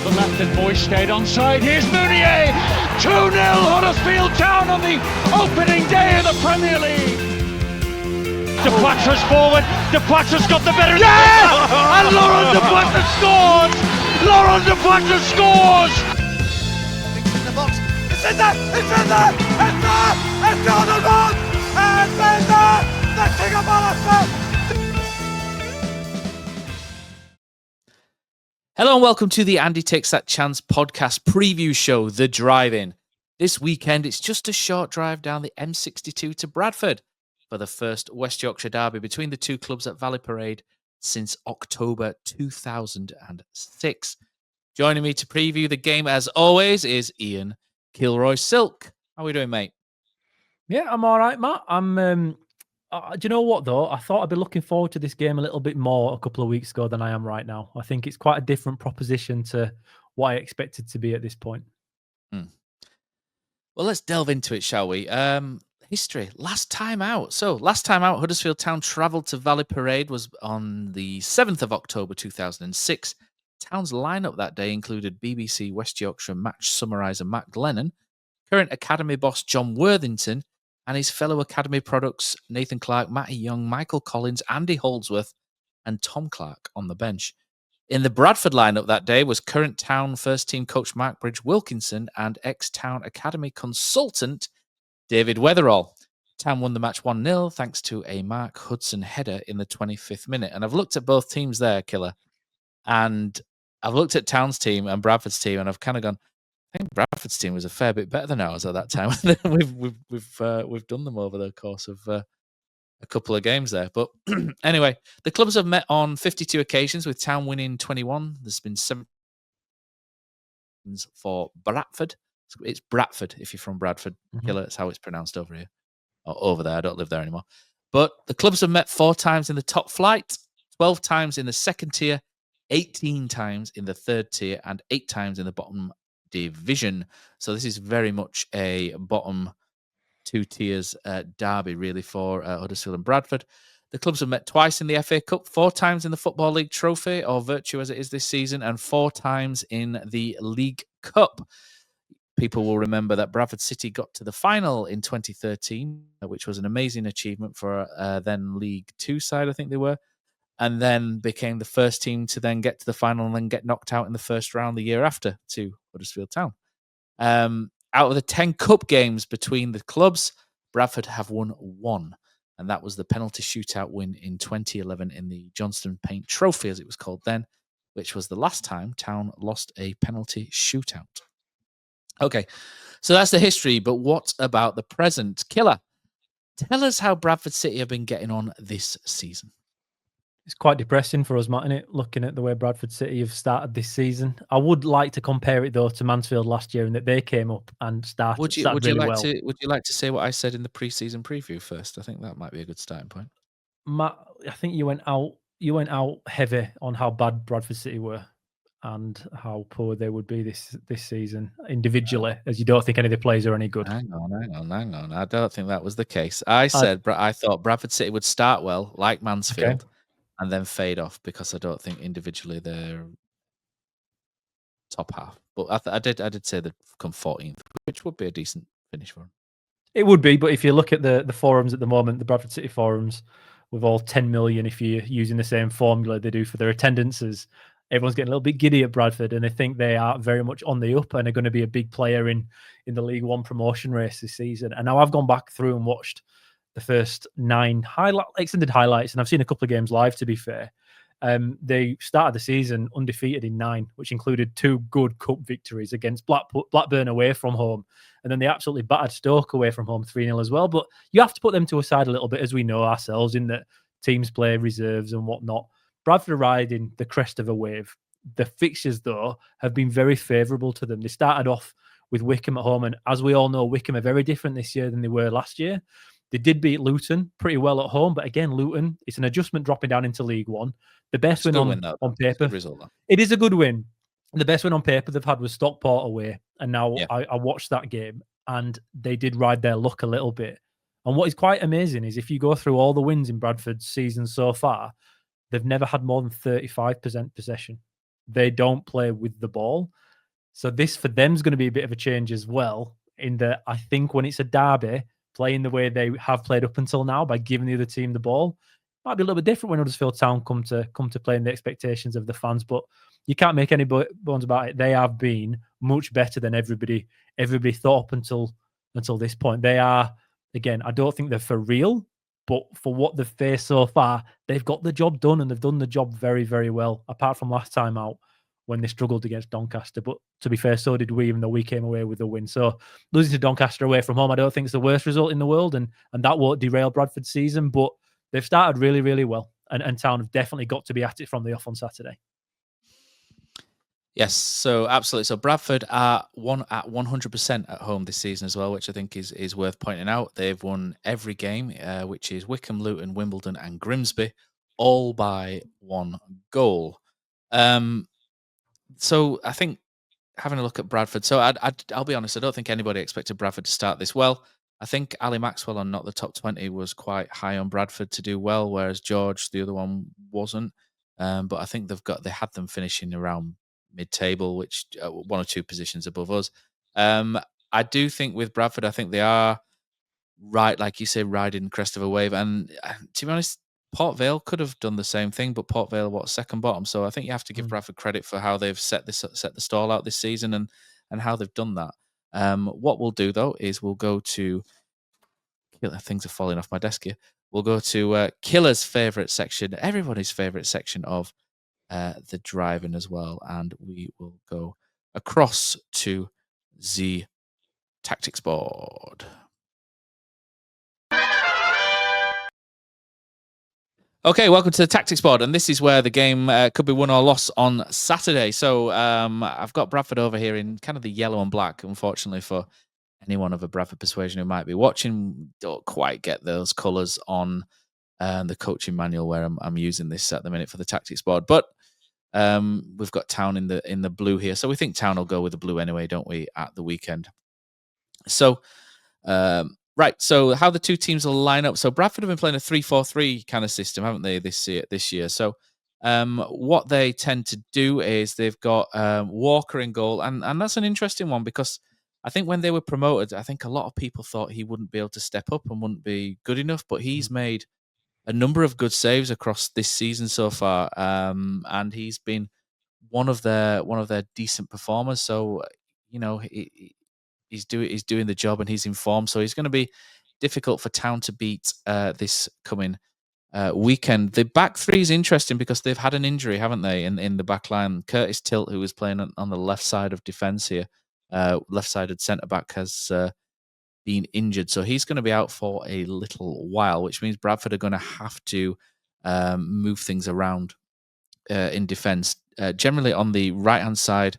the left and Boy stayed onside. Here's Mounier. 2-0 Huddersfield Town on the opening day of the Premier League. De Plata's forward. De Plata's got the better. Yeah! And Laurent De Plata scores! Laurent De Plata scores! It's in the box. It's in there! It's in there! It's there! It's on the run! It's in there! The King of Ballester! Hello and welcome to the Andy Takes That Chance podcast preview show, The Drive-In. This weekend, it's just a short drive down the M62 to Bradford for the first West Yorkshire derby between the two clubs at Valley Parade since October 2006. Joining me to preview the game, as always, is Ian Kilroy-Silk. How are we doing, mate? Yeah, I'm all right, Matt. Do you know what, though? I thought I'd be looking forward to this game a little bit more a couple of weeks ago than I am right now. I think it's quite a different proposition to what I expected to be at this point. Well, let's delve into it, shall we? History. Last time out, Huddersfield Town travelled to Valley Parade was on the 7th of October 2006. Town's lineup that day included BBC West Yorkshire match summariser Matt Glennon, current academy boss John Worthington, and his fellow Academy products, Nathan Clark, Matty Young, Michael Collins, Andy Holdsworth, and Tom Clark on the bench. In the Bradford lineup that day was current Town first-team coach Mark Bridge-Wilkinson and ex-Town Academy consultant David Weatherall. Town won the match 1-0 thanks to a Mark Hudson header in the 25th minute. And I've looked at both teams there, Killer, and I've looked at Town's team and Bradford's team, and I've kind of gone, I think Bradford's team was a fair bit better than ours at that time. we've done them over the course of a couple of games there. But anyway, the clubs have met on 52 occasions, with Town winning 21. There's been 7 for Bradford. It's Bradford if you're from Bradford. Killer, that's how it's pronounced over here. Or over there. I don't live there anymore. But the clubs have met 4 times in the top flight, 12 times in the second tier, 18 times in the third tier, and 8 times in the bottom division. So this is very much a bottom 2 tiers derby, really, for Huddersfield and Bradford. The clubs have met twice in the FA Cup, 4 times in the Football League Trophy, or Virtue as it is this season, and 4 times in the League Cup. People will remember that Bradford City got to the final in 2013, which was an amazing achievement for then League 2 side, I think they were, and then became the first team to then get to the final and then get knocked out in the first round the year after to Huddersfield Town. Out of the 10 cup games between the clubs, Bradford have won 1, and that was the penalty shootout win in 2011 in the Johnston Paint Trophy, as it was called then, which was the last time Town lost a penalty shootout. Okay, so that's the history, but what about the present? Killer, tell us how Bradford City have been getting on this season. It's quite depressing for us, Matt, isn't it? Looking at the way Bradford City have started this season. I would like to compare it, though, to Mansfield last year, in that they came up and started Would you really like well. Would you like to say what I said in the pre-season preview first? I think that might be a good starting point. Matt, I think you went out heavy on how bad Bradford City were and how poor they would be this season individually, as you don't think any of the players are any good. Hang on. I don't think that was the case. I said I thought Bradford City would start well, like Mansfield, and then fade off, because I don't think individually they're top half. But I did say they'd come 14th, which would be a decent finish for them. It would be, but if you look at the forums at the moment, the Bradford City forums, with all 10 million, if you're using the same formula they do for their attendances, everyone's getting a little bit giddy at Bradford, and they think they are very much on the up and are going to be a big player in the League One promotion race this season. And now I've gone back through and watched the first 9 extended highlights, and I've seen a couple of games live, to be fair. They started the season undefeated in 9, which included 2 good cup victories against Blackburn away from home, and then they absolutely battered Stoke away from home 3-0 as well. But you have to put them to a side a little bit, as we know ourselves, in that teams play reserves and whatnot. Bradford are riding the crest of a wave. The fixtures, though, have been very favourable to them. They started off with Wycombe at home, and as we all know, Wycombe are very different this year than they were last year. They did beat Luton pretty well at home, but again, Luton, it's an adjustment dropping down into League One. The best win on paper. It is a good win. The best win on paper they've had was Stockport away, and now I watched that game, and they did ride their luck a little bit. And what is quite amazing is if you go through all the wins in Bradford's season so far, they've never had more than 35% possession. they don't play with the ball. So this for them is going to be a bit of a change as well, in that I think when it's a derby, playing the way they have played up until now by giving the other team the ball might be a little bit different when Huddersfield Town come to play in the expectations of the fans. But you can't make any bones about it. They have been much better than everybody thought up until this point. They are, again, I don't think they're for real, but for what they've faced so far, they've got the job done, and they've done the job very, very well, apart from last time out when they struggled against Doncaster. But to be fair, so did we, even though we came away with a win. So losing to Doncaster away from home, I don't think it's the worst result in the world, and that won't derail Bradford's season. But they've started really, really well, and Town have definitely got to be at it from the off on Saturday. Yes, so absolutely. So Bradford are at 100% at home this season as well, which I think is worth pointing out. They've won every game, which is Wycombe, Luton, Wimbledon, and Grimsby, all by 1 goal. So I think having a look at Bradford, so I'll be honest, I don't think anybody expected Bradford to start this well. I think Ali Maxwell on Not the Top 20 was quite high on Bradford to do well, whereas George, the other one, wasn't. But I think they had them finishing around mid-table, which 1 or 2 positions above us. I do think with Bradford, I think they are right, like you say, riding crest of a wave. And to be honest, Port Vale could have done the same thing, but Port Vale, second bottom. So I think you have to give Bradford credit for how they've set the stall out this season and how they've done that. What we'll do though is we'll go to things are falling off my desk here. We'll go to Killer's favourite section, everybody's favourite section of the driving as well, and we will go across to the tactics board. Okay, welcome to the tactics board, and this is where the game could be won or lost on Saturday. So I've got Bradford over here in kind of the yellow and black. Unfortunately for anyone of a Bradford persuasion who might be watching, don't quite get those colours on the coaching manual where I'm using this at the minute for the tactics board. But we've got Town in the blue here, so we think Town will go with the blue anyway, don't we, at the weekend? So right, so how the two teams will line up. So Bradford have been playing a 3-4-3 kind of system, haven't they, this year? So what they tend to do is they've got Walker in goal, and that's an interesting one because I think when they were promoted, I think a lot of people thought he wouldn't be able to step up and wouldn't be good enough, but he's made a number of good saves across this season so far, and he's been one of their decent performers. So he's doing the job and he's in form. So he's going to be difficult for Town to beat this coming weekend. The back three is interesting because they've had an injury, haven't they, in the back line? Curtis Tilt, who was playing on the left side of defence here, left-sided centre-back, has been injured. So he's going to be out for a little while, which means Bradford are going to have to move things around in defence. Generally on the right-hand side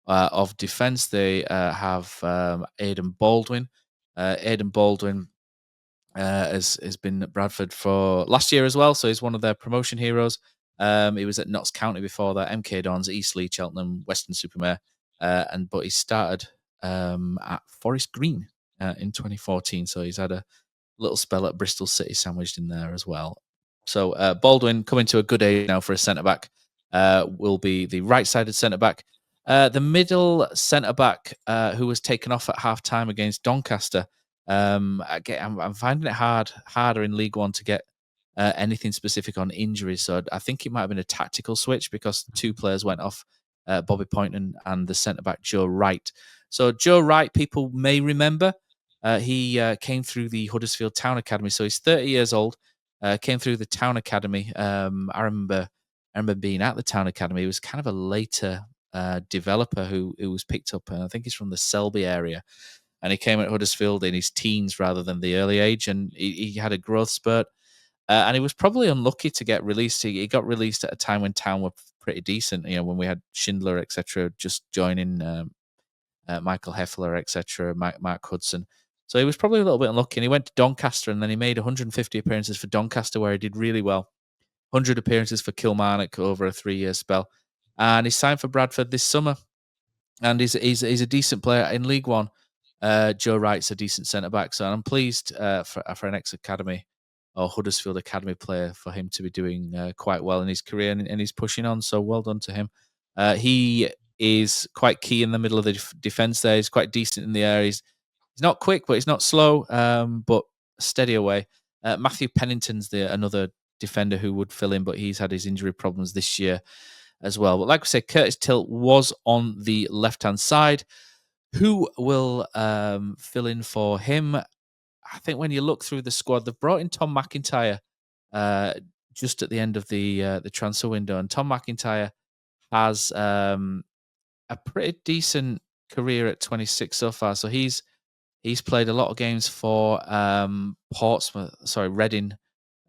of defence, they have Aidan Baldwin. Aidan Baldwin has been at Bradford for last year as well, so he's one of their promotion heroes. He was at Notts County before that, MK Dons, Eastleigh, Cheltenham, Western-super-Mare, but he started at Forest Green in 2014, so he's had a little spell at Bristol City sandwiched in there as well. So Baldwin, coming to a good age now for a centre-back, will be the right-sided centre-back. The middle centre-back who was taken off at half-time against Doncaster, I'm finding it harder in League One to get anything specific on injuries. So I think it might have been a tactical switch because 2 players went off, Bobby Poynton and the centre-back Joe Wright. So Joe Wright, people may remember, he came through the Huddersfield Town Academy. So he's 30 years old, came through the Town Academy. I remember being at the Town Academy. He was kind of a later developer who was picked up. I think he's from the Selby area. And he came at Huddersfield in his teens rather than the early age. And he had a growth spurt. And he was probably unlucky to get released. He got released at a time when Town were pretty decent, when we had Schindler, etc., just joining, Michael Heffler, etc., Mark Hudson. So he was probably a little bit unlucky. And he went to Doncaster, and then he made 150 appearances for Doncaster, where he did really well. 100 appearances for Kilmarnock over a 3-year spell. And he signed for Bradford this summer. And he's a decent player in League One. Joe Wright's a decent centre-back. So I'm pleased for an ex-academy or Huddersfield Academy player for him to be doing quite well in his career, and he's pushing on. So well done to him. He is quite key in the middle of the defense there. He's quite decent in the air. He's not quick, but he's not slow, but steady away. Matthew Pennington's another defender who would fill in, but he's had his injury problems this year as well. But like we said, Curtis Tilt was on the left-hand side. Who will fill in for him? I think when you look through the squad, they've brought in Tom McIntyre just at the end of the transfer window, and Tom McIntyre has a pretty decent career at 26 so far. So he's played a lot of games for Reading,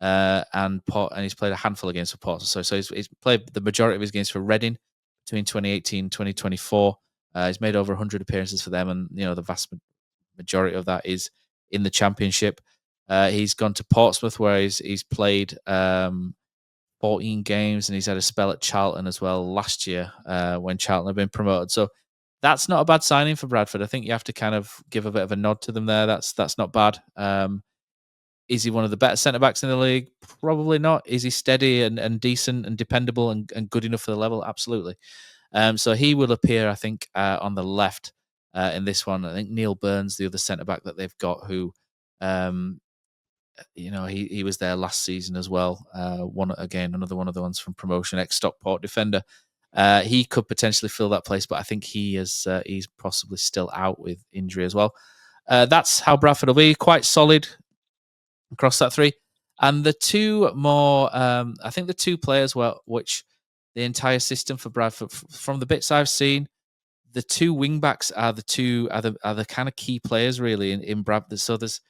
and he's played a handful of games for Portsmouth. So he's played the majority of his games for Reading between 2018 and 2024. He's made over 100 appearances for them, and the vast majority of that is in the Championship. He's gone to Portsmouth, where he's played 14 games, and he's had a spell at Charlton as well last year when Charlton have been promoted. So that's not a bad signing for Bradford. I think you have to kind of give a bit of a nod to them there. That's not bad. Is he one of the better centre-backs in the league? Probably not. Is he steady and decent and dependable and good enough for the level? Absolutely. So he will appear, I think, on the left in this one. I think Neil Burns, the other centre-back that they've got, who, he was there last season as well. Another one of the ones from promotion, ex-Stockport defender. He could potentially fill that place, but I think he's possibly still out with injury as well. That's how Bradford will be, quite solid across that three. And the two more, I think the two players which the entire system for Bradford, from the bits I've seen, the two wing backs are the kind of key players really in Bradford. So there's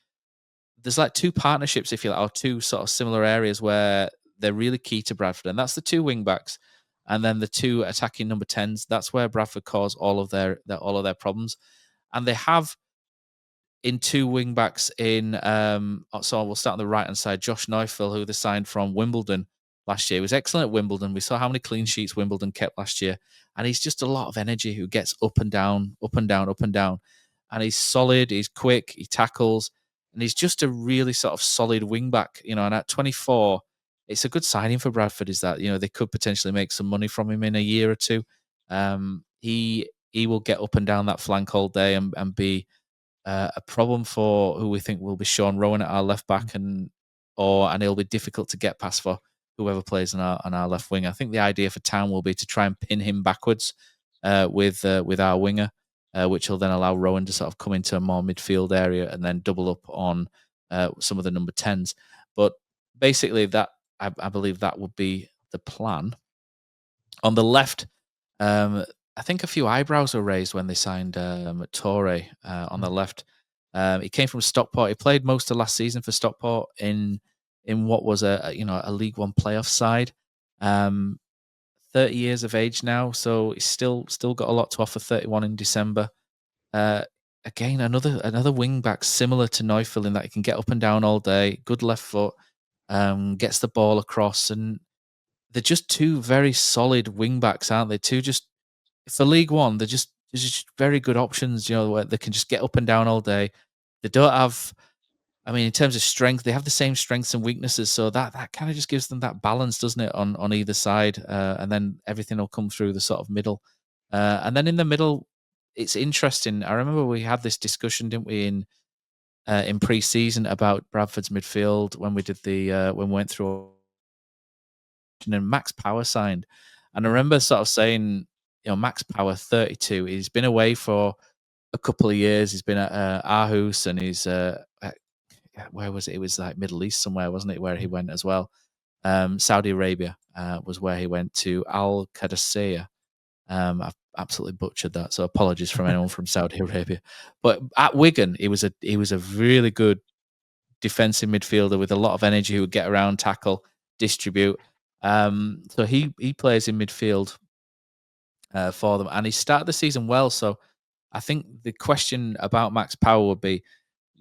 like two partnerships, if you like, or two sort of similar areas where they're really key to Bradford, and that's the two wing backs, and then the two attacking number 10s. That's where Bradford cause all of their problems, and they have in two wing backs in. So we'll start on the right hand side. Josh Neufeld, who they signed from Wimbledon last year, he was excellent at Wimbledon. We saw how many clean sheets Wimbledon kept last year, and he's just a lot of energy who gets up and down, up and down, up and down, and he's solid. He's quick. He tackles. And he's just a really sort of solid wing back, and at 24, it's a good signing for Bradford. Is that they could potentially make some money from him in a year or two. He will get up and down that flank all day and be a problem for who we think will be Sean Rowan at our left back, and it'll be difficult to get past for whoever plays on our left wing. I think the idea for Town will be to try and pin him backwards with our winger. Which will then allow Rowan to sort of come into a more midfield area and then double up on some of the number 10s. But basically, that I believe that would be the plan. On the left, I think a few eyebrows were raised when they signed Torre on the left. He came from Stockport. He played most of last season for Stockport in what was a League One playoff side. 30 years of age now, so he's still got a lot to offer. 31 in December. Again, another wing back similar to Neufeld in that he can get up and down all day. Good left foot, gets the ball across, and they're just two very solid wing backs, aren't they? Two just for League One, they're just very good options. Where they can just get up and down all day. They don't have. I mean, in terms of strength, they have the same strengths and weaknesses, so that kind of just gives them that balance, doesn't it, on either side? And then everything will come through the sort of middle. And then in the middle, it's interesting. I remember we had this discussion, didn't we, in pre-season about Bradford's midfield when we did when we went through, and Max Power signed. And I remember sort of saying, Max Power, 32, he's been away for a couple of years. He's been at Aarhus, and he's where was it? It was like Middle East somewhere, wasn't it, where he went as well? Saudi Arabia was where he went to, Al Qadisiyah. I've absolutely butchered that, so apologies from anyone from Saudi Arabia. But at Wigan, he was a really good defensive midfielder with a lot of energy who would get around, tackle, distribute. So he plays in midfield for them, and he started the season well. So I think the question about Max Power would be,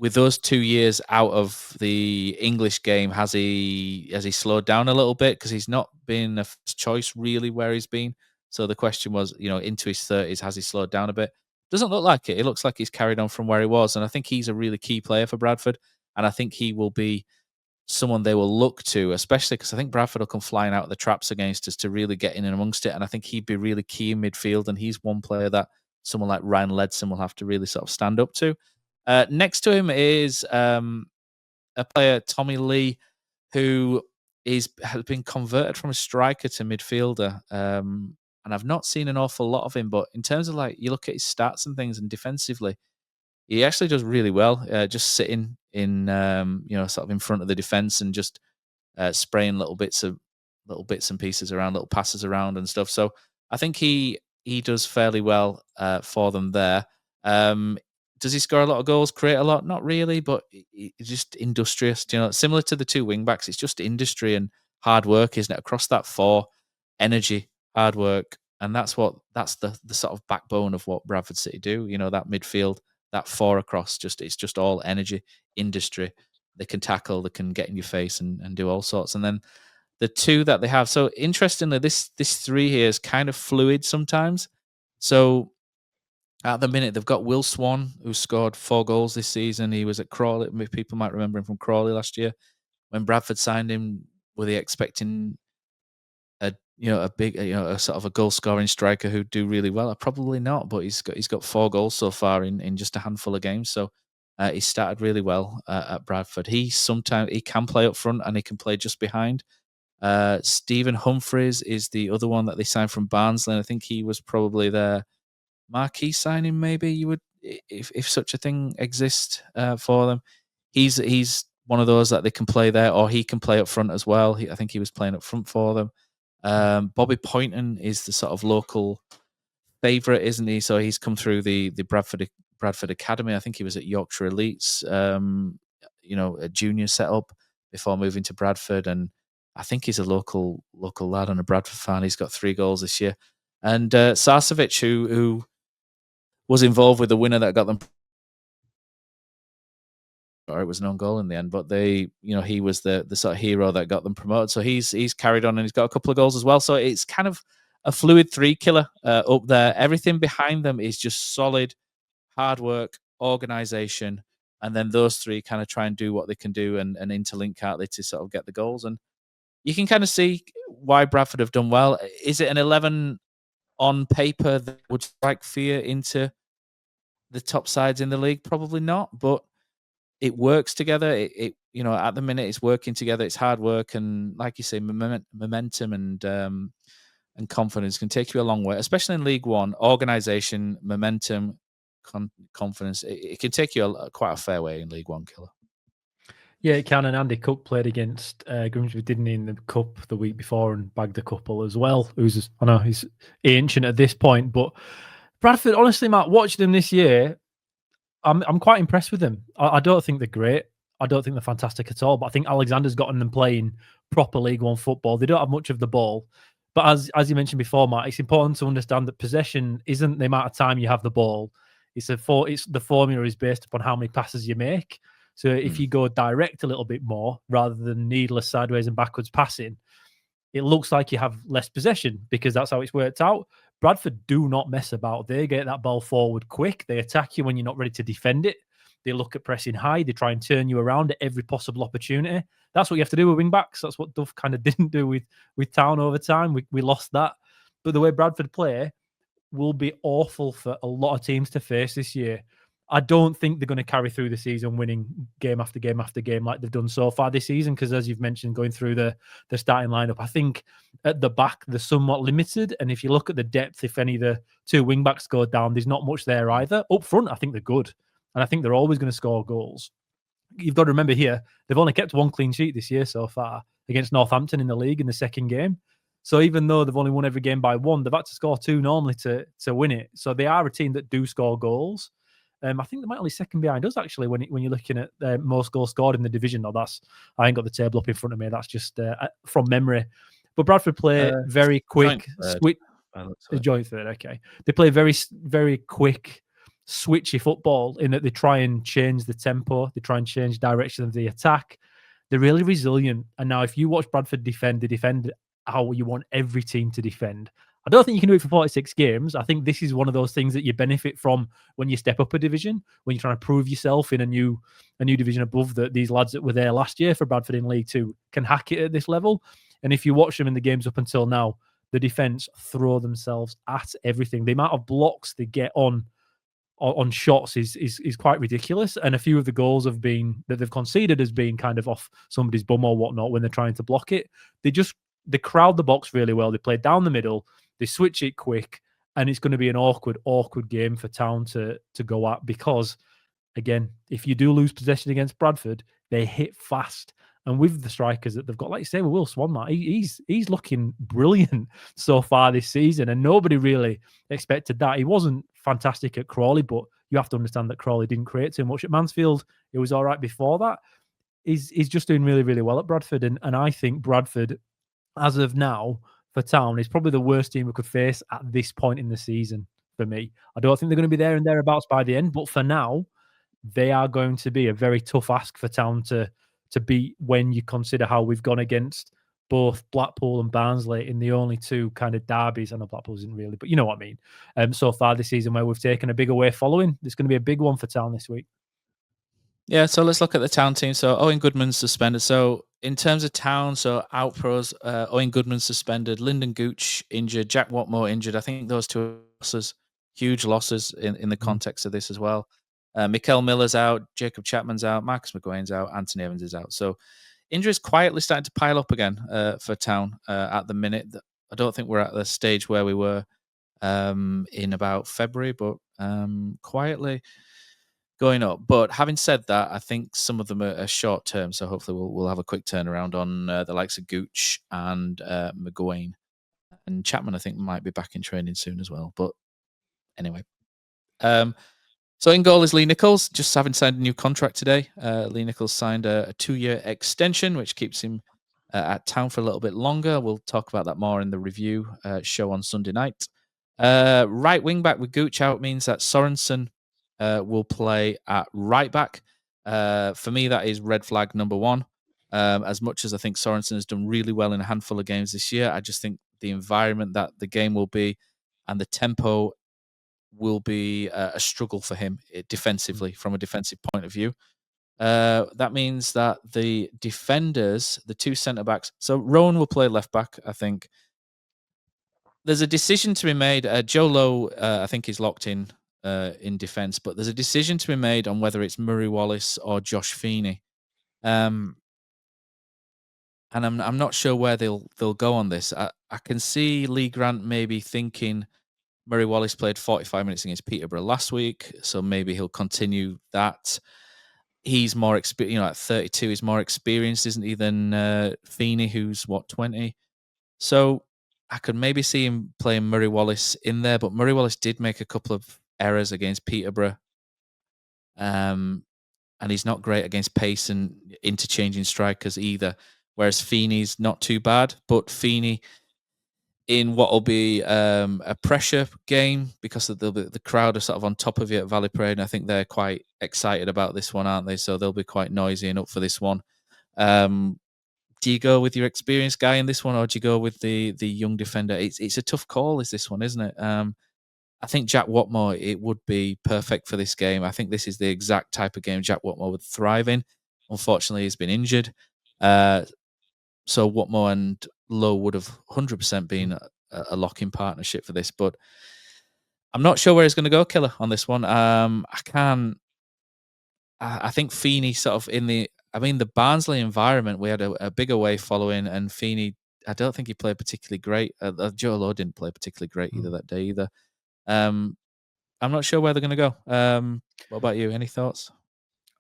with those 2 years out of the English game, has he slowed down a little bit? Because he's not been a first choice really where he's been. So the question was, into his 30s, has he slowed down a bit? Doesn't look like it. It looks like he's carried on from where he was. And I think he's a really key player for Bradford. And I think he will be someone they will look to, especially because I think Bradford will come flying out of the traps against us to really get in and amongst it. And I think he'd be really key in midfield. And he's one player that someone like Ryan Ledson will have to really sort of stand up to. Next to him is a player, Tommy Lee, who has been converted from a striker to midfielder. And I've not seen an awful lot of him, but in terms of like, you look at his stats and things and defensively, he actually does really well, just sitting in, sort of in front of the defense and just spraying little bits and pieces around, little passes around and stuff. So I think he does fairly well for them there. Does he score a lot of goals, create a lot? Not really, but he's just industrious. Similar to the two wing backs, it's just industry and hard work, isn't it? Across that four, energy, hard work, and that's the sort of backbone of what Bradford City do. That midfield, that four across, it's just all energy, industry. They can tackle, they can get in your face and do all sorts. And then the two that they have. So interestingly, this three here is kind of fluid sometimes. So at the minute, they've got Will Swan, who scored 4 goals this season. He was at Crawley. People might remember him from Crawley last year. When Bradford signed him, were they expecting a sort of a goal scoring striker who'd do really well? Probably not, but he's got 4 goals so far in just a handful of games. So he started really well at Bradford. He can play up front and he can play just behind. Stephen Humphreys is the other one that they signed from Barnsley. And I think he was probably their marquee signing, maybe you would, if such a thing exists for them. He's one of those that they can play there, or he can play up front as well. I think he was playing up front for them. Bobby Poynton is the sort of local favourite, isn't he? So he's come through the Bradford Academy. I think he was at Yorkshire Elites, a junior setup before moving to Bradford, and I think he's a local lad and a Bradford fan. He's got 3 goals this year. And Sarcevic, who was involved with the winner that got them, or it was an own goal in the end, but he was the sort of hero that got them promoted. So he's carried on and he's got a couple of goals as well. So it's kind of a fluid 3 killer up there. Everything behind them is just solid, hard work, organisation, and then those 3 kind of try and do what they can do and interlink, can't they, to sort of get the goals. And you can kind of see why Bradford have done well. Is it an 11 on paper that would strike fear into the top sides in the league? Probably not, but it works together. It at the minute it's working together. It's hard work, and like you say, momentum and confidence can take you a long way, especially in League One. Organisation, momentum, confidence, it can take you quite a fair way in League One, Killer. Yeah, it can. And Andy Cook played against Grimsby, didn't he, in the cup the week before, and bagged a couple as well. I know he's ancient at this point, but Bradford, honestly, Matt, watching them this year, I'm quite impressed with them. I don't think they're great. I don't think they're fantastic at all. But I think Alexander's gotten them playing proper League One football. They don't have much of the ball. But as you mentioned before, Matt, it's important to understand that possession isn't the amount of time you have the ball. It's the formula is based upon how many passes you make. So if you go direct a little bit more rather than needless sideways and backwards passing, it looks like you have less possession because that's how it's worked out. Bradford do not mess about. They get that ball forward quick. They attack you when you're not ready to defend it. They look at pressing high. They try and turn you around at every possible opportunity. That's what you have to do with wing backs. That's what Duff kind of didn't do with Town over time. We lost that. But the way Bradford play will be awful for a lot of teams to face this year. I don't think they're going to carry through the season winning game after game after game like they've done so far this season because, as you've mentioned, going through the starting lineup, I think at the back they're somewhat limited. And if you look at the depth, if any of the 2 wing-backs go down, there's not much there either. Up front, I think they're good. And I think they're always going to score goals. You've got to remember here, they've only kept 1 clean sheet this year so far against Northampton in the league in the second game. So even though they've only won every game by 1, they've had to score 2 normally to win it. So they are a team that do score goals. I think they might only second behind us actually when you're looking at most goals scored in the division. No, I ain't got the table up in front of me. That's just from memory. But Bradford play very quick. Joint third, okay. They play very, very quick, switchy football in that they try and change the tempo. They try and change direction of the attack. They're really resilient. And now if you watch Bradford defend, they defend how you want every team to defend. I don't think you can do it for 46 games. I think this is one of those things that you benefit from when you step up a division, when you're trying to prove yourself in a new division above. That these lads that were there last year for Bradford in League Two can hack it at this level. And if you watch them in the games up until now, the defense throw themselves at everything. The amount of blocks they get on shots is quite ridiculous. And a few of the goals that they've conceded has been kind of off somebody's bum or whatnot when they're trying to block it. They crowd the box really well. They play down the middle. They switch it quick, and it's going to be an awkward game for Town to go at because, again, if you do lose possession against Bradford, they hit fast. And with the strikers that they've got, like you say, with Will Swanmart, he's looking brilliant so far this season, and nobody really expected that. He wasn't fantastic at Crawley, but you have to understand that Crawley didn't create too much at Mansfield. It was all right before that. He's just doing really, really well at Bradford, and I think Bradford, as of now, for Town, is probably the worst team we could face at this point in the season for me. I don't think they're going to be there and thereabouts by the end, but for now, they are going to be a very tough ask for Town to beat when you consider how we've gone against both Blackpool and Barnsley in the only two kind of derbies. I know Blackpool isn't really, but you know what I mean. So far this season where we've taken a big away following. There's going to be a big one for Town this week. Yeah, so let's look at the Town team. So Owen Goodman's suspended. So in terms of Town, so out pros, Owen Goodman suspended, Lyndon Gooch injured, Jack Watmore injured. I think those two losses, huge losses in the context of this as well. Mikel Miller's out, Jacob Chapman's out, Marcus McGuane's out, Anthony Evans is out. So injuries quietly starting to pile up again for Town at the minute. I don't think we're at the stage where we were in about February, but quietly going up. But having said that, I think some of them are short term, so hopefully we'll have a quick turnaround on the likes of Gooch and McGuane. And Chapman, I think, might be back in training soon as well. But anyway. So in goal is Lee Nichols, just having signed a new contract today. Lee Nichols signed a 2-year extension, which keeps him at Town for a little bit longer. We'll talk about that more in the review show on Sunday night. Right wing back with Gooch out means that Sorensen will play at right back. For me, that is red flag number one. As much as I think Sorensen has done really well in a handful of games this year, I just think the environment that the game will be and the tempo will be a struggle for him defensively, from a defensive point of view. That means that the defenders, the two centre-backs, so Rowan will play left-back, I think. There's a decision to be made. Joe Lowe, I think, is locked in defence, but there's a decision to be made on whether it's Murray Wallace or Josh Feeney. And I'm not sure where they'll go on this. I can see Lee Grant maybe thinking Murray Wallace played 45 minutes against Peterborough last week, so maybe he'll continue that. He's more experienced, at 32, he's more experienced, isn't he, than Feeney, who's 20? So I could maybe see him playing Murray Wallace in there, but Murray Wallace did make a couple of errors against Peterborough. And he's not great against pace and interchanging strikers either, whereas Feeney's not too bad, but Feeney, in what will be a pressure game, because the crowd are sort of on top of you at Valley Parade, and I think they're quite excited about this one, aren't they? So they'll be quite noisy and up for this one. Do you go with your experienced guy in this one, or do you go with the young defender? It's a tough call, is this one, isn't it? I think Jack Watmore, it would be perfect for this game. I think this is the exact type of game Jack Watmore would thrive in. Unfortunately, he's been injured. So Watmore and Lowe would have 100% been a lock-in partnership for this, but I'm not sure where he's going to go, Killer, on this one. I think Feeney sort of the Barnsley environment, we had a big away following, and Feeney, I don't think he played particularly great. Joe Lowe didn't play particularly great either that day either. I'm not sure where they're going to go. What about you? Any thoughts?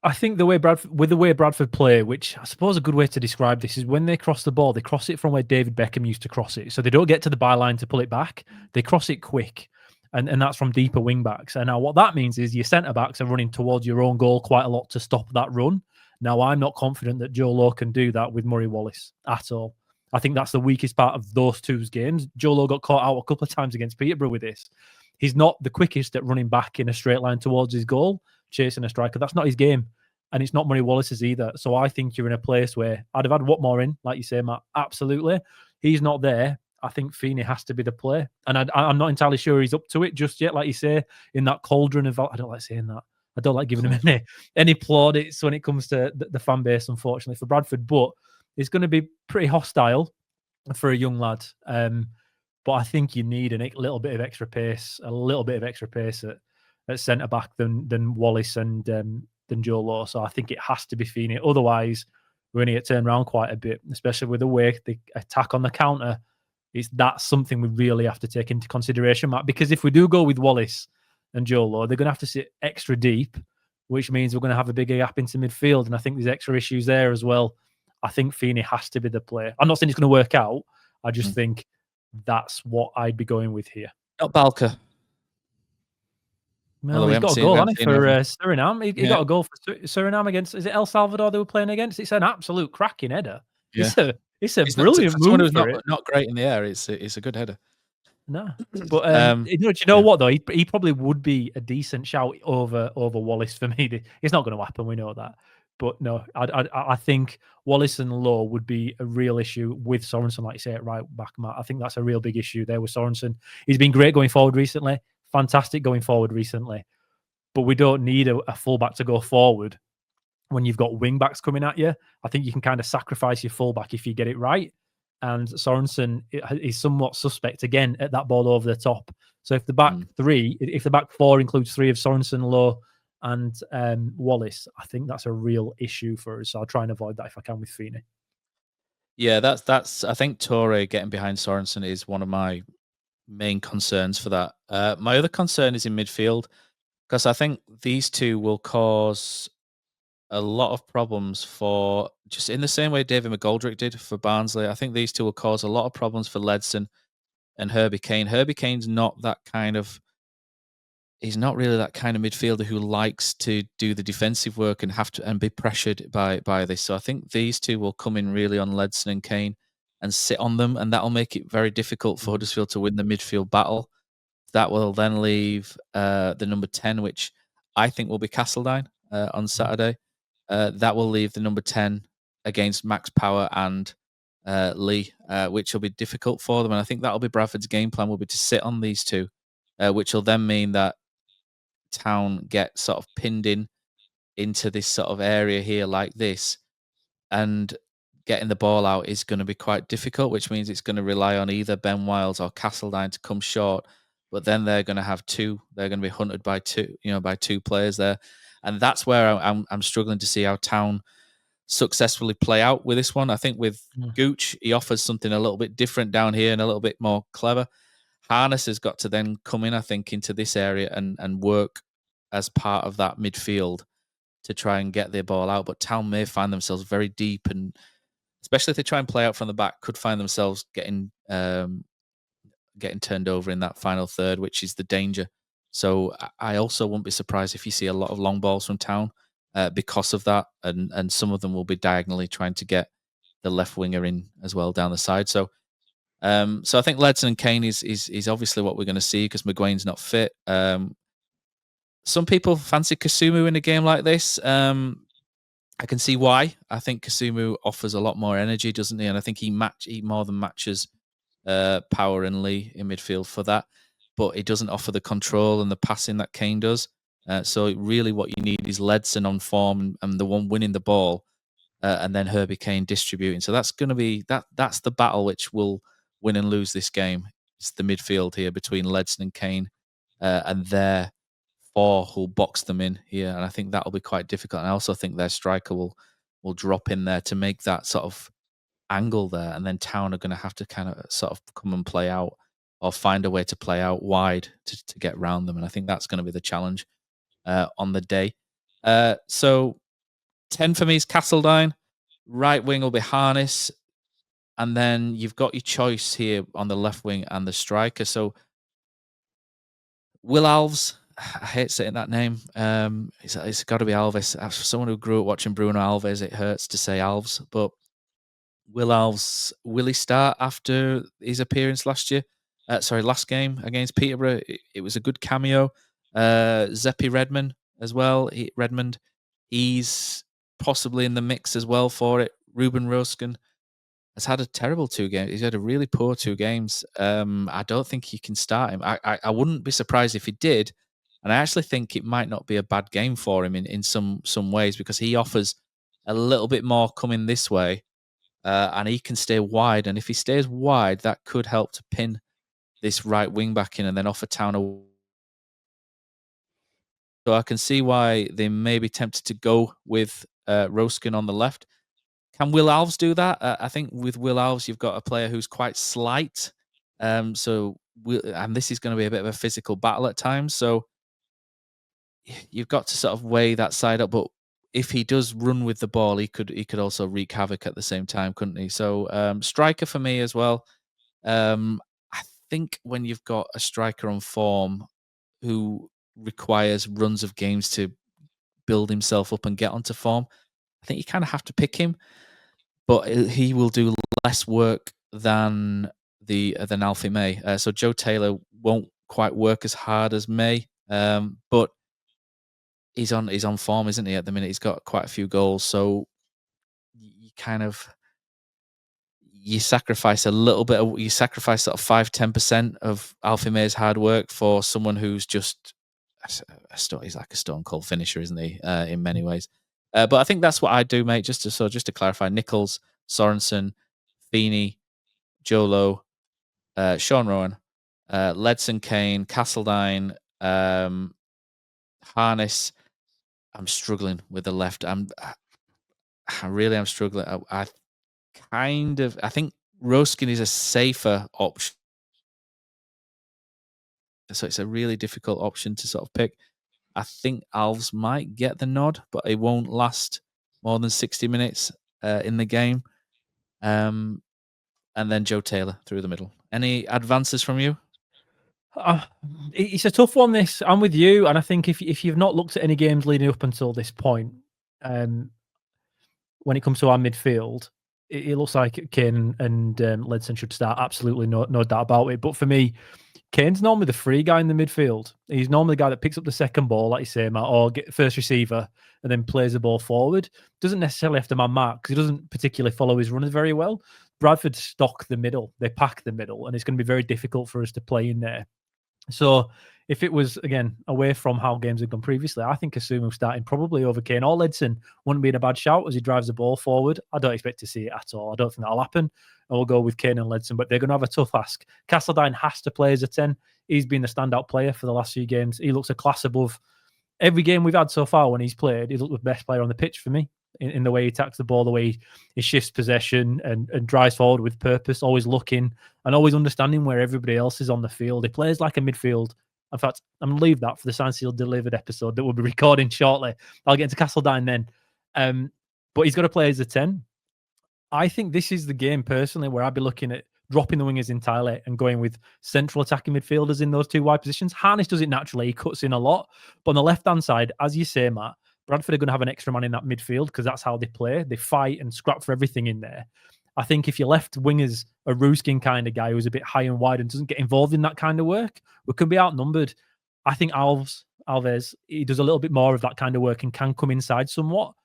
I think the way Bradford play, which I suppose a good way to describe this is when they cross the ball, they cross it from where David Beckham used to cross it. So they don't get to the byline to pull it back. They cross it quick. And that's from deeper wing backs. And now what that means is your centre backs are running towards your own goal quite a lot to stop that run. Now, I'm not confident that Joe Lowe can do that with Murray Wallace at all. I think that's the weakest part of those two games. Joe Lowe got caught out a couple of times against Peterborough with this. He's not the quickest at running back in a straight line towards his goal, chasing a striker. That's not his game. And it's not Murray Wallace's either. So I think you're in a place where I'd have had Watmore in, like you say, Matt. Absolutely. He's not there. I think Feeney has to be the play. And I'm not entirely sure he's up to it just yet, like you say, in that cauldron of... I don't like saying that. I don't like giving him any plaudits when it comes to the fan base, unfortunately, for Bradford. But it's going to be pretty hostile for a young lad. But I think you need a little bit of extra pace, at centre back than Wallace and than Joe Lowe. So I think it has to be Feeney. Otherwise, we're going to get turned around quite a bit, especially with the way they attack on the counter. That's something we really have to take into consideration, Matt. Because if we do go with Wallace and Joe Lowe, they're going to have to sit extra deep, which means we're going to have a bigger gap into midfield. And I think there's extra issues there as well. I think Feeney has to be the player. I'm not saying it's going to work out. I just think that's what I'd be going with here. Not Balker. Well, he's got a goal, hasn't he, for Suriname? He got a goal for Suriname against... Is it El Salvador they were playing against? It's an absolute cracking header. Yeah. It's a brilliant move for it. Not great in the air. It's a good header. No, but do you know what though? He probably would be a decent shout over Wallace for me. It's not going to happen. We know that. But no, I think Wallace and Lowe would be a real issue with Sorensen, like you say, at right back, Matt. I think that's a real big issue there with Sorensen. He's been great going forward recently, fantastic going forward recently, but we don't need a fullback to go forward when you've got wing backs coming at you. I think you can kind of sacrifice your fullback if you get it right. And Sorensen is somewhat suspect again at that ball over the top. So if the back if the back four includes three of Sorensen, Lowe, and Wallace, I think that's a real issue for us. So I'll try and avoid that if I can with Feeney. Yeah, that's. I think Torre getting behind Sorensen is one of my main concerns for that. My other concern is in midfield, because I think these two will cause a lot of problems for, just in the same way David McGoldrick did for Barnsley. I think these two will cause a lot of problems for Ledson and Herbie Kane. Herbie Kane's not that kind of... He's not really that kind of midfielder who likes to do the defensive work and be pressured by this. So I think these two will come in really on Ledson and Kane and sit on them, and that'll make it very difficult for Huddersfield to win the midfield battle. That will then leave the number 10, which I think will be Castledine on Saturday. That will leave the number 10 against Max Power and Lee, which will be difficult for them. And I think that'll be Bradford's game plan, will be to sit on these two, which will then mean that Town get sort of pinned into this sort of area here like this, and getting the ball out is going to be quite difficult, which means it's going to rely on either Ben Wiles or Castledine to come short. But then they're going to have two. They're going to be hunted by two players there, and that's where I'm struggling to see how Town successfully play out with this one. I think with Gooch, he offers something a little bit different down here and a little bit more clever. Harness has got to then come in, I think, into this area and work as part of that midfield to try and get their ball out. But Town may find themselves very deep, and especially if they try and play out from the back, could find themselves getting turned over in that final third, which is the danger. So I also won't be surprised if you see a lot of long balls from Town because of that, and some of them will be diagonally trying to get the left winger in as well down the side. So I think Ledson and Kane is obviously what we're going to see, because McGuane's not fit. Some people fancy Kasumu in a game like this. I can see why. I think Kasumu offers a lot more energy, doesn't he? And I think he more than matches Power and Lee in midfield for that. But he doesn't offer the control and the passing that Kane does. So really what you need is Ledson on form and the one winning the ball, and then Herbie Kane distributing. So that's going to be that's the battle which will win and lose this game. It's the midfield here between Ledson and Kane, and their four who'll box them in here. And I think that'll be quite difficult. And I also think their striker will drop in there to make that sort of angle there. And then Town are going to have to kind of sort of come and play out, or find a way to play out wide to get round them. And I think that's going to be the challenge on the day. So 10 for me is Castledine. Right wing will be Harness. And then you've got your choice here on the left wing and the striker. So Will Alves, I hate saying that name. It's got to be Alves. As someone who grew up watching Bruno Alves, it hurts to say Alves. But Will Alves, will he start after his appearance last game against Peterborough? It was a good cameo. Zeppi Redmond as well. He's possibly in the mix as well for it. Ruben Roskin has had a terrible 2 games. He's had a really poor 2 games. I don't think you can start him. I wouldn't be surprised if he did, and I actually think it might not be a bad game for him in some ways, because he offers a little bit more coming this way, and he can stay wide. And if he stays wide, that could help to pin this right wing back in and then offer Town a. So I can see why they may be tempted to go with Roskin on the left. Can Will Alves do that? I think with Will Alves, you've got a player who's quite slight. And this is going to be a bit of a physical battle at times. So you've got to sort of weigh that side up. But if he does run with the ball, he could also wreak havoc at the same time, couldn't he? So striker for me as well. I think when you've got a striker on form who requires runs of games to build himself up and get onto form, I think you kind of have to pick him. But he will do less work than Alfie May. So Joe Taylor won't quite work as hard as May, but he's on form, isn't he? At the minute, he's got quite a few goals. So you sacrifice a little bit. You sacrifice sort of 5-10% of Alfie May's hard work for someone who's just he's like a stone cold finisher, isn't he? In many ways. But I think that's what I do, mate. Just to clarify: Nichols, Sorensen, Feeney, Jolo, Sean Rowan, Ledson, Kane, Castledine, Harness. I'm struggling with the left. I really am struggling. I think Roskin is a safer option. So it's a really difficult option to sort of pick. I think Alves might get the nod, but it won't last more than 60 minutes in the game. And then Joe Taylor through the middle. Any advances from you? It's a tough one, this. I'm with you. And I think if you've not looked at any games leading up until this point, when it comes to our midfield, it looks like Kane and Ledson should start. Absolutely no doubt about it. But for me, Kane's normally the free guy in the midfield. He's normally the guy that picks up the second ball, like you say, Matt, or get first receiver and then plays the ball forward. Doesn't necessarily have to man mark because he doesn't particularly follow his runners very well. Bradford stock the middle. They pack the middle, and it's going to be very difficult for us to play in there. So if it was, again, away from how games have gone previously, I think Asumu starting probably over Kane or Ledson wouldn't be in a bad shout as he drives the ball forward. I don't expect to see it at all. I don't think that'll happen. And we'll go with Kane and Ledson, but they're going to have a tough ask. Castledine has to play as a 10. He's been the standout player for the last few games. He looks a class above every game we've had so far when he's played. He looked the best player on the pitch for me in the way he attacks the ball, the way he shifts possession and drives forward with purpose, always looking and always understanding where everybody else is on the field. He plays like a midfield. In fact, I'm going to leave that for the Science Seal Delivered episode that we'll be recording shortly. I'll get into Castledine then. But he's got to play as a 10. I think this is the game, personally, where I'd be looking at dropping the wingers entirely and going with central attacking midfielders in those two wide positions. Harness does it naturally. He cuts in a lot. But on the left-hand side, as you say, Matt, Bradford are going to have an extra man in that midfield because that's how they play. They fight and scrap for everything in there. I think if you left wingers a Ruskin kind of guy who's a bit high and wide and doesn't get involved in that kind of work, we could be outnumbered. I think Alves, he does a little bit more of that kind of work and can come inside somewhat.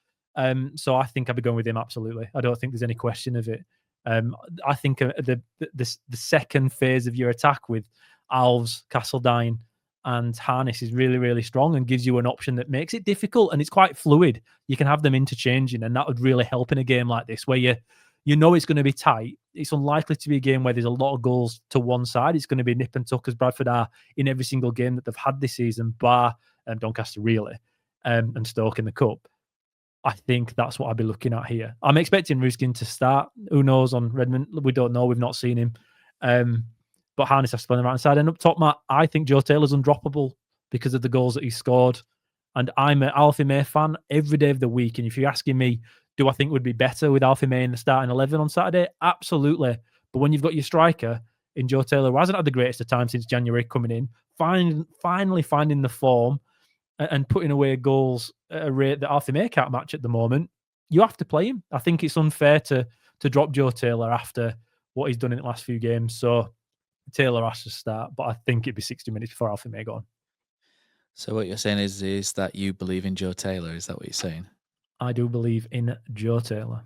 So I think I'd be going with him, absolutely. I don't think there's any question of it. I think the second phase of your attack with Alves, Castledine, and Harness is really, really strong and gives you an option that makes it difficult, and it's quite fluid. You can have them interchanging, and that would really help in a game like this where you know it's going to be tight. It's unlikely to be a game where there's a lot of goals to one side. It's going to be nip and tuck as Bradford are in every single game that they've had this season, bar Doncaster really, and Stoke in the Cup. I think that's what I'd be looking at here. I'm expecting Ruskin to start. Who knows on Redmond? We don't know. We've not seen him. But Harness has to play on the right side. And up top, Matt, I think Joe Taylor's undroppable because of the goals that he scored. And I'm an Alfie May fan every day of the week. And if you're asking me, do I think it would be better with Alfie May in the starting 11 on Saturday? Absolutely. But when you've got your striker in Joe Taylor, who hasn't had the greatest of time since January coming in, finally finding the form and putting away goals at a rate that Alfie May can't match at the moment, you have to play him. I think it's unfair to drop Joe Taylor after what he's done in the last few games. So Taylor has to start, but I think it'd be 60 minutes before Alfie May go on. So what you're saying is that you believe in Joe Taylor? Is that what you're saying? I do believe in Joe Taylor.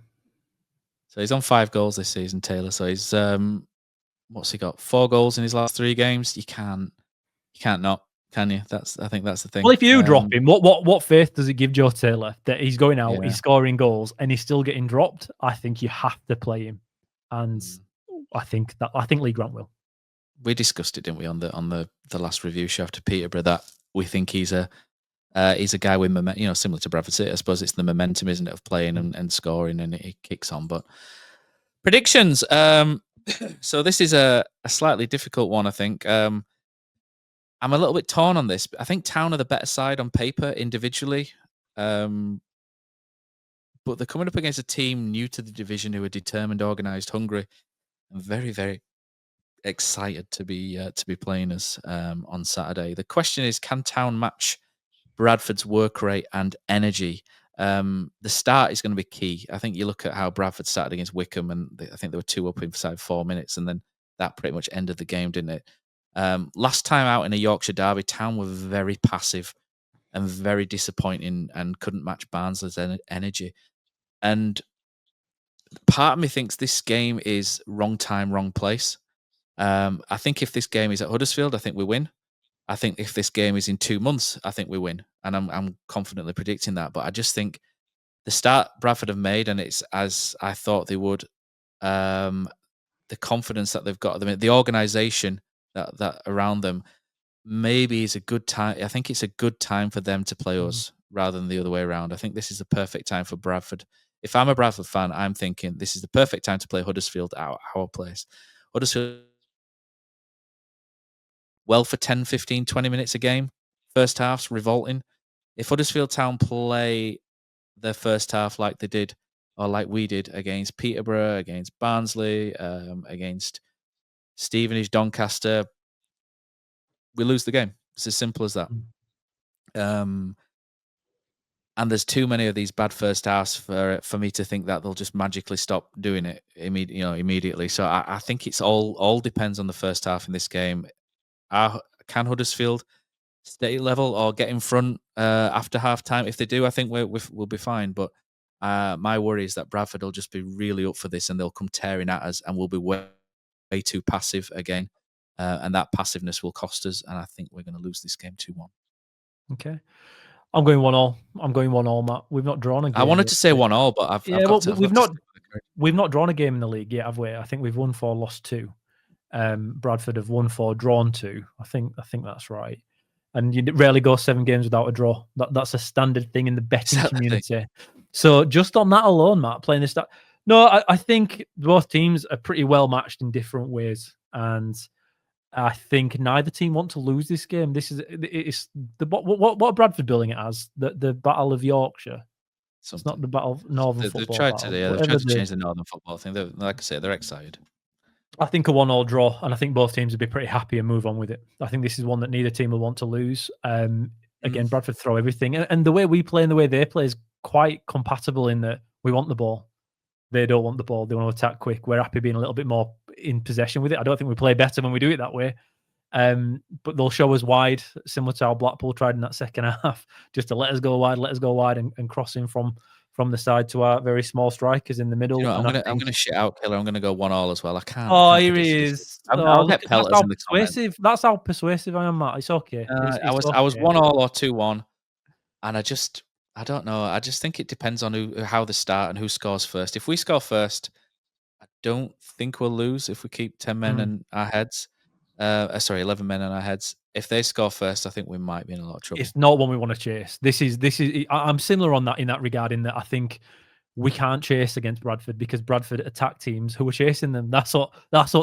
So he's on 5 goals this season, Taylor. So he's what's he got? 4 goals in his last 3 games. You can't not, can you? I think that's the thing. Well, if you drop him, what faith does it give Joe Taylor that he's going out, he's scoring goals, and he's still getting dropped? I think you have to play him, and I think Lee Grant will. We discussed it, didn't we, on the last review show after Peterborough, that we think he's a guy with momentum, similar to Bradford City. I suppose it's the momentum, isn't it, of playing and scoring, and it kicks on. But predictions. So this is a slightly difficult one, I think. I'm a little bit torn on this. I think Town are the better side on paper individually, but they're coming up against a team new to the division who are determined, organised, hungry, and very, very excited to be playing us on Saturday. The question is, can Town match Bradford's work rate and energy? The start is going to be key. I think you look at how Bradford started against Wickham, and I think they were 2 up inside 4 minutes, and then that pretty much ended the game, didn't it? Last time out in a Yorkshire derby, Town were very passive and very disappointing and couldn't match Barnsley's energy. And part of me thinks this game is wrong time, wrong place. I think if this game is at Huddersfield, I think we win. I think if this game is in 2 months, I think we win. And I'm confidently predicting that. But I just think the start Bradford have made, and it's as I thought they would, the confidence that they've got, the organisation that around them, maybe is a good time. I think it's a good time for them to play us rather than the other way around. I think this is the perfect time for Bradford. If I'm a Bradford fan, I'm thinking this is the perfect time to play Huddersfield at our place. Huddersfield well for 10, 15, 20 minutes a game. First half's revolting. If Huddersfield Town play their first half like they did, or like we did against Peterborough, against Barnsley, against Stevenage, Doncaster, we lose the game. It's as simple as that. And there's too many of these bad first halves for me to think that they'll just magically stop doing it immediately. So I think it's all depends on the first half in this game. Can Huddersfield stay level or get in front after half time? If they do, I think we'll be fine. But my worry is that Bradford will just be really up for this, and they'll come tearing at us, and we'll be way too passive again. And that passiveness will cost us, and I think we're going to lose this game 2-1. Okay. I'm going 1-1. I'm going 1-1, Matt. We've not drawn a game. I wanted to say 1-1, but we've not drawn a game in the league yet, have we? I think we've won 4, lost 2. Bradford have won 4, drawn 2. I think that's right. And you rarely go 7 games without a draw. That's a standard thing in the betting community. So just on that alone, Matt, playing this stuff. No, I think both teams are pretty well matched in different ways, and I think neither team want to lose this game. It's what are Bradford billing it as? The Battle of Yorkshire. It's not the Battle of Northern Football. They've tried to change the Northern Football thing. Like I say, they're excited. I think a 1-1 draw, and I think both teams would be pretty happy and move on with it. I think this is one that neither team will want to lose. Again, Bradford throw everything, and the way we play and the way they play is quite compatible in that we want the ball. They don't want the ball. They want to attack quick. We're happy being a little bit more in possession with it. I don't think we play better when we do it that way. But they'll show us wide, similar to how Blackpool tried in that second half, just to let us go wide and cross in from the side to our very small strikers in the middle. I'm going to shit out Killer. I'm going to go 1-1 as well. I can't. Oh, here he is. I'll get pelters in the comments. That's how persuasive I am, Matt. It's okay. I was 1-1 or 2-1, and I don't know. I just think it depends on how they start and who scores first. If we score first, I don't think we'll lose if we keep 10 men in our heads. 11 men in our heads. If they score first, I think we might be in a lot of trouble. It's not one we want to chase. This is. I'm similar on that in that regard. In that I think we can't chase against Bradford because Bradford attack teams who are chasing them. That's what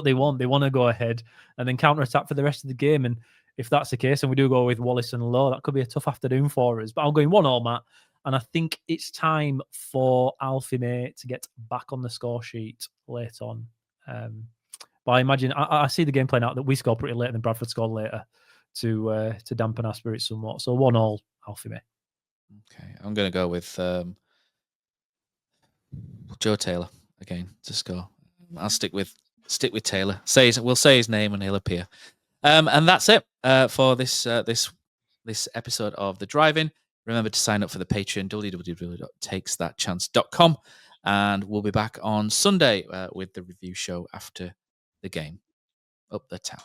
they want. They want to go ahead and then counter attack for the rest of the game. And if that's the case, and we do go with Wallace and Lowe, that could be a tough afternoon for us. But I'm going 1-1, Matt. And I think it's time for Alfie May to get back on the score sheet late on. But I imagine I see the game playing out that we score pretty late and then Bradford scored later to dampen our spirits somewhat. So 1-1, Alfie May. Okay, I'm going to go with Joe Taylor again to score. I'll stick with Taylor. We'll say his name and he'll appear. And that's it for this episode of The Drive-In. Remember to sign up for the Patreon, www.takesthatchance.com. And we'll be back on Sunday with the review show after the game up the town.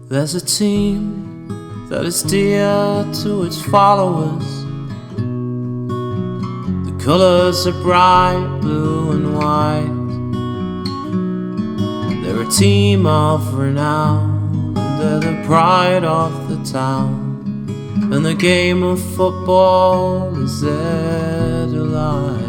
There's a team that is dear to its followers. The colours are bright blue and white. They're a team of renown, they're the pride of the town, and the game of football is their delight.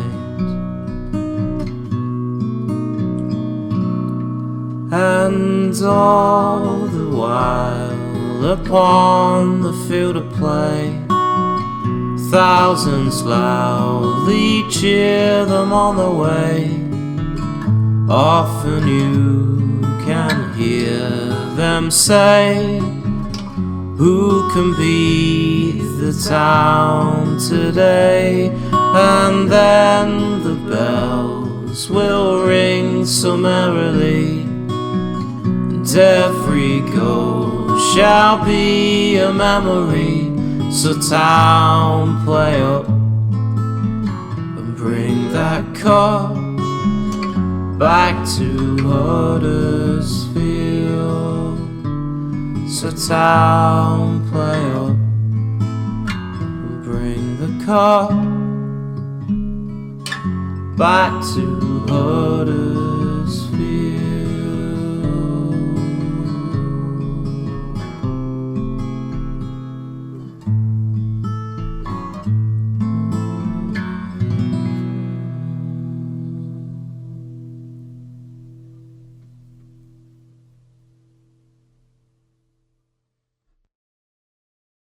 And all the while upon the field of play, thousands loudly cheer them on the way. Often you can hear them say, who can beat the town today? And then the bells will ring so merrily, and every goal shall be a memory. So town, play up and bring that cup back to Huddersfield. So town, play up and bring the cup back to Huddersfield.